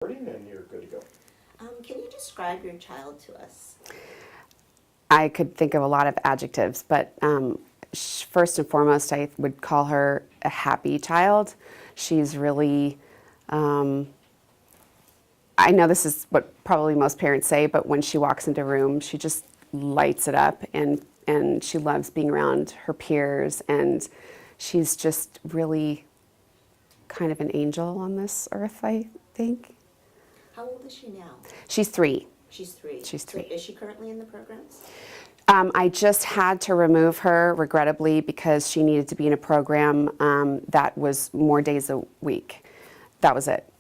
And you're good to go. Can you describe your child to us? I could think of a lot of adjectives, but first and foremost, I would call her a happy child. She's really, I know this is what probably most parents say, but when she walks into a room, she just lights it up, and she loves being around her peers, and she's just really kind of an angel on this earth, I think. How old is she now? She's 3. She's 3. She's 3. So is she currently in the programs? I just had to remove her, regrettably, because she needed to be in a program that was more days a week. That was it.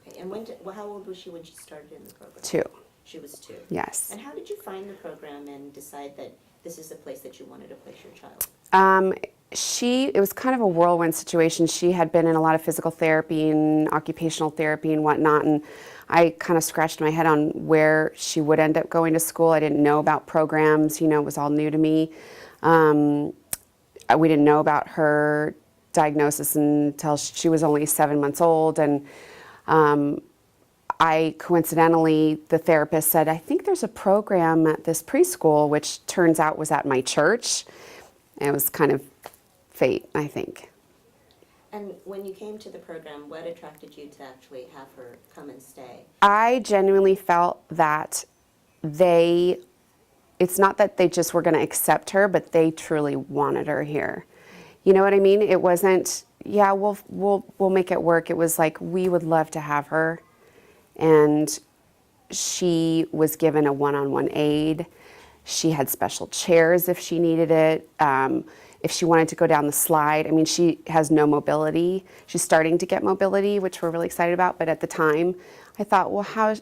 Okay. And how old was she when she started in the program? 2. She was 2. Yes. And how did you find the program and decide that this is the place that you wanted to place your child? It was kind of a whirlwind situation. She had been in a lot of physical therapy and occupational therapy and whatnot, and I kind of scratched my head on where she would end up going to school. I didn't know about programs, it was all new to me. We didn't know about her diagnosis until she was only 7 months old, and coincidentally, the therapist said, I think there's a program at this preschool, which turns out was at my church. And it was kind of fate, I think. And when you came to the program, what attracted you to actually have her come and stay? I genuinely felt that it's not that they just were going to accept her, but they truly wanted her here. You know what I mean? It wasn't, yeah, we'll make it work. It was like, we would love to have her. And she was given a one-on-one aid. She had special chairs if she needed it. If she wanted to go down the slide, she has no mobility. She's starting to get mobility, which we're really excited about. But at the time, I thought, well, how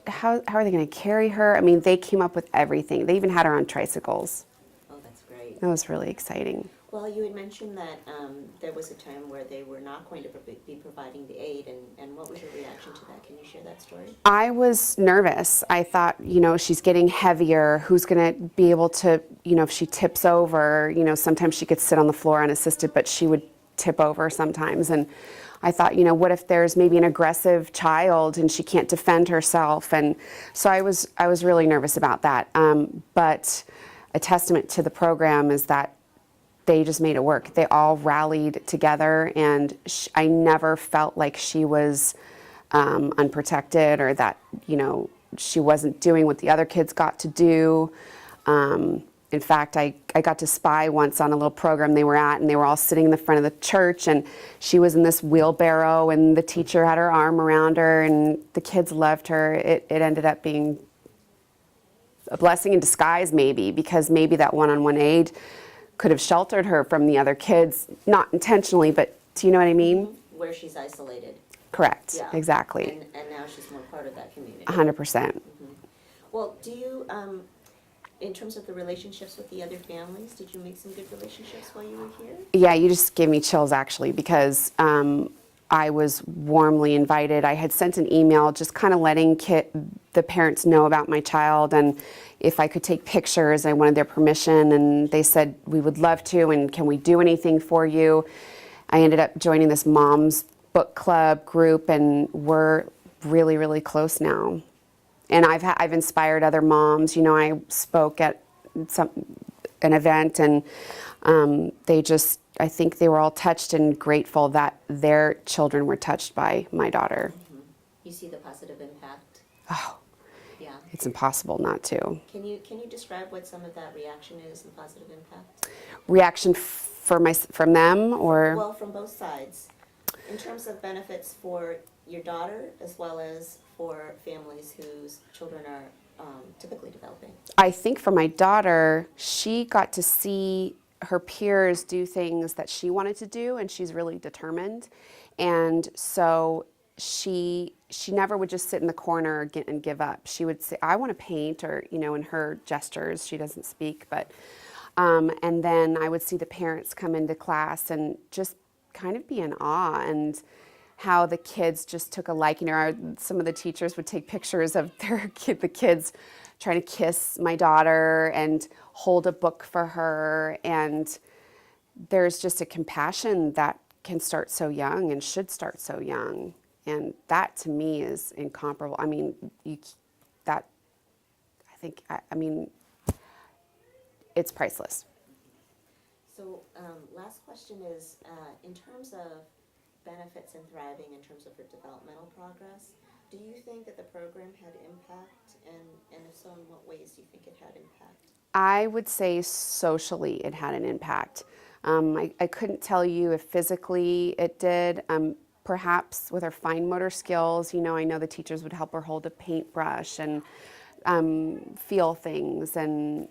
are they going to carry her? They came up with everything. They even had her on tricycles. Oh, that's great. That was really exciting. Well, you had mentioned that there was a time where they were not going to be providing the aid, and what was your reaction to that? Can you share that story? I was nervous. I thought, she's getting heavier. Who's going to be able to, if she tips over, sometimes she could sit on the floor unassisted, but she would tip over sometimes. And I thought, what if there's maybe an aggressive child and she can't defend herself? And so I was really nervous about that. But a testament to the program is that they just made it work. They all rallied together, and I never felt like she was unprotected, or that, she wasn't doing what the other kids got to do. In fact, I got to spy once on a little program they were at, and they were all sitting in the front of the church, and she was in this wheelbarrow, and the teacher had her arm around her, and the kids loved her. It ended up being a blessing in disguise, maybe, because maybe that one-on-one aid could have sheltered her from the other kids, not intentionally, but do you know what I mean? Where she's isolated. Correct, Yeah. exactly. And now she's more part of that community. 100%. Well, do you, in terms of the relationships with the other families, did you make some good relationships while you were here? Yeah, you just gave me chills, actually, because I was warmly invited. I had sent an email just kind of letting the parents know about my child, and if I could take pictures. I wanted their permission, and they said, we would love to, and can we do anything for you? I ended up joining this mom's book club group, and we're really, really close now. And I've inspired other moms. I spoke at an event, and I think they were all touched and grateful that their children were touched by my daughter. Mm-hmm. You see the positive impact? Oh, yeah. It's impossible not to. Can you describe what some of that reaction is, the positive impact? Reaction from them, or? Well, from both sides. In terms of benefits for your daughter, as well as for families whose children are typically developing. I think for my daughter, she got to see her peers do things that she wanted to do, and she's really determined. And so she never would just sit in the corner and give up. She would say, I want to paint, or, in her gestures, she doesn't speak, but, and then I would see the parents come into class and just kind of be in awe, and how the kids just took a liking. Some of the teachers would take pictures of the kids trying to kiss my daughter and hold a book for her, and there's just a compassion that can start so young and should start so young. And that to me is incomparable. I mean, I mean, it's priceless. So, last question is, in terms of benefits and thriving, in terms of her developmental progress, do you think that the program had impact, and if so, in what ways do you think it had impact? I would say socially it had an impact. I couldn't tell you if physically it did. Perhaps with her fine motor skills, you know, I know the teachers would help her hold a paintbrush and feel things, and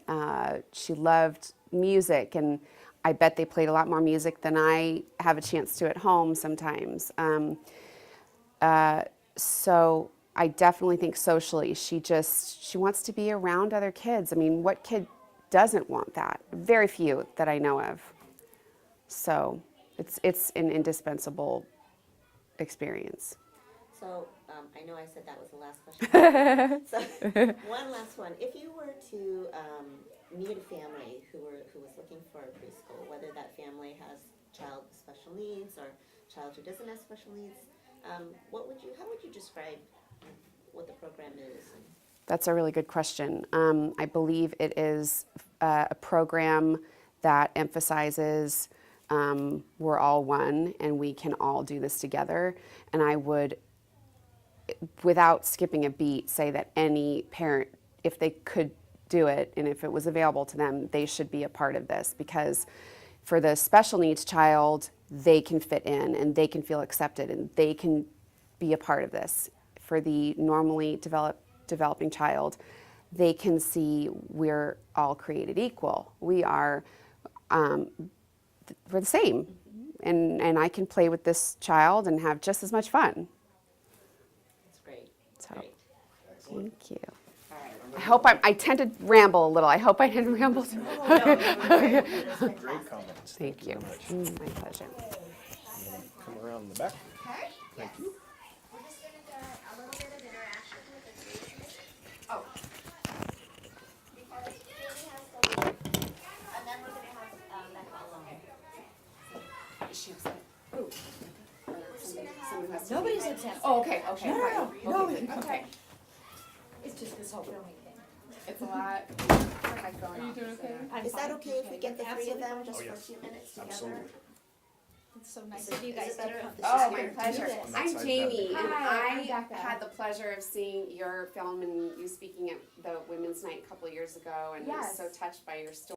she loved music, and I bet they played a lot more music than I have a chance to at home sometimes. So I definitely think socially she wants to be around other kids. I mean, what kid doesn't want that? Very few that I know of. So it's an indispensable experience. So, I know I said that was the last question. So, one last one. If you were to meet a family who was looking for a preschool, whether that family has child with special needs or child who doesn't have special needs, how would you describe what the program is? That's a really good question. I believe it is a program that emphasizes we're all one and we can all do this together. And I would, without skipping a beat, say that any parent, if they could do it and if it was available to them, they should be a part of this, because for the special needs child, they can fit in and they can feel accepted and they can be a part of this. For the normally developing child, they can see we're all created equal. We are, we're the same. And I can play with this child and have just as much fun. That's great. So, Great. thank you. All right. I hope I tend to ramble a little. I hope I didn't ramble too much. Great comments. Thank you. Very much. My pleasure. Come around the back. Okay. Thank you. We're just gonna do a little bit of interaction with the three. Oh, Because Katie has to leave, and then we're gonna have Becca alone. she was like, ooh. Someone has to Nobody's leave. upset. Oh, okay, okay. No, fine. Okay. It's just this whole filming thing. It's a lot. Are you doing okay? Is that okay if we get the three of them just Oh, for a yes. few minutes together? Absolutely. It's so nice Is it- of you is guys it better to. if this Oh, is my here? pleasure. Yes. I'm Jamie, and Hi, I'm I Becca. had the pleasure of seeing your film and you speaking at the Women's Night a couple of years ago, and I was Yes. so touched by your story.